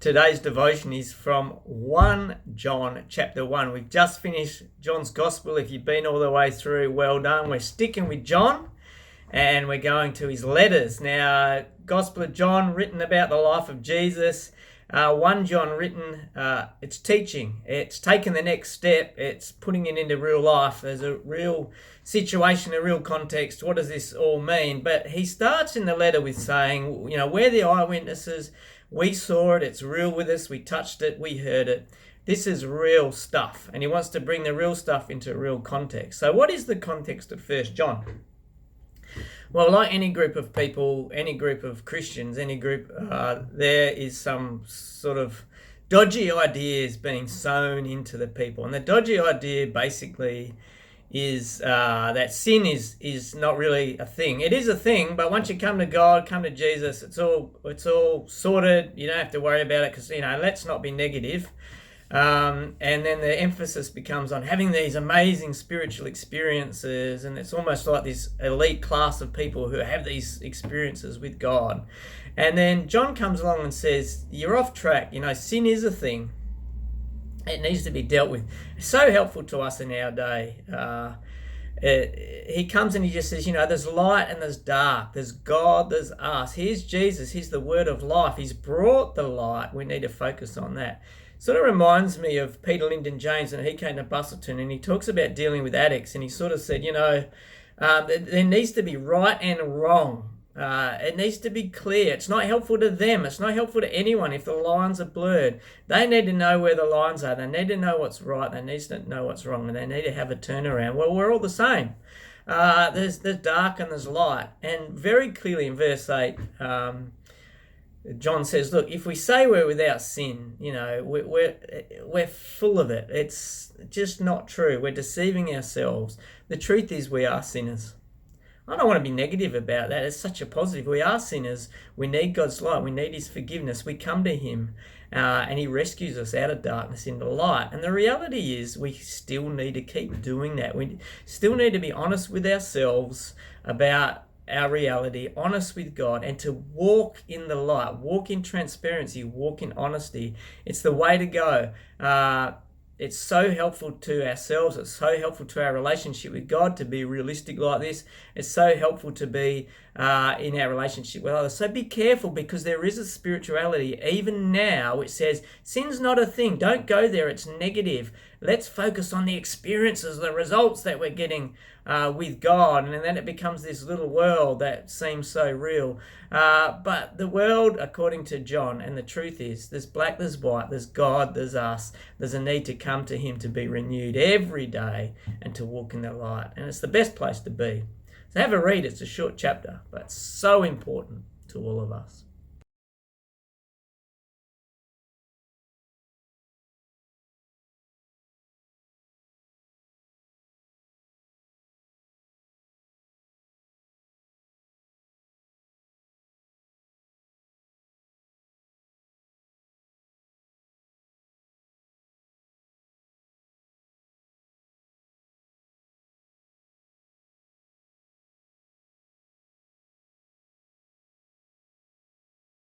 Today's devotion is from 1 John chapter 1. We've just finished John's Gospel. If you've been all the way through, well done. We're sticking with John and we're going to his letters. Now, Gospel of John, written about the life of Jesus. 1 John written, it's teaching. It's taking the next step. It's putting it into real life. There's a real situation, a real context. What does this all mean? But he starts in the letter with saying, we're the eyewitnesses. We saw it, it's real with us, we touched it, we heard it. This is real stuff. And he wants to bring the real stuff into real context. So what is the context of 1 John? Well, like any group of people, any group of Christians, any group, there is some sort of dodgy ideas being sown into the people. And the dodgy idea basically is that sin is not really a thing. It is a thing, but once you come to God, come to Jesus, it's all sorted. You don't have to worry about it because, let's not be negative. And then the emphasis becomes on having these amazing spiritual experiences, and it's almost like this elite class of people who have these experiences with God. And then John comes along and says, you're off track. Sin is a thing. It needs to be dealt with. It's so helpful to us in our day. He comes and he just says, there's light and there's dark. There's God, there's us. Here's Jesus. He's the word of life. He's brought the light. We need to focus on that. Sort of reminds me of Peter Lyndon Jones, and he came to Bustleton and he talks about dealing with addicts. And he sort of said, there needs to be right and wrong. It needs to be clear. It's not helpful to them. It's not helpful to anyone if the lines are blurred. They need to know where the lines are. They need to know what's right. They need to know what's wrong. And they need to have a turnaround. Well, we're all the same. There's dark and there's light. And very clearly in verse 8, John says, look, if we say we're without sin, we're full of it. It's just not true. We're deceiving ourselves. The truth is we are sinners. I don't want to be negative about that. It's such a positive. We are sinners. We need God's light. We need his forgiveness. We come to him and he rescues us out of darkness into light. And the reality is we still need to keep doing that. We still need to be honest with ourselves about our reality, honest with God, and to walk in the light, walk in transparency, walk in honesty. It's the way to go. It's so helpful to ourselves. It's so helpful to our relationship with God to be realistic like this. It's so helpful to be in our relationship with others. So be careful, because there is a spirituality even now which says sin's not a thing. Don't go there. It's negative. Let's focus on the experiences, the results that we're getting with God. And then it becomes this little world that seems so real. But the world, according to John, and the truth is, there's black, there's white, there's God, there's us. There's a need to come to him to be renewed every day and to walk in the light. And it's the best place to be. So have a read. It's a short chapter, but so important to all of us.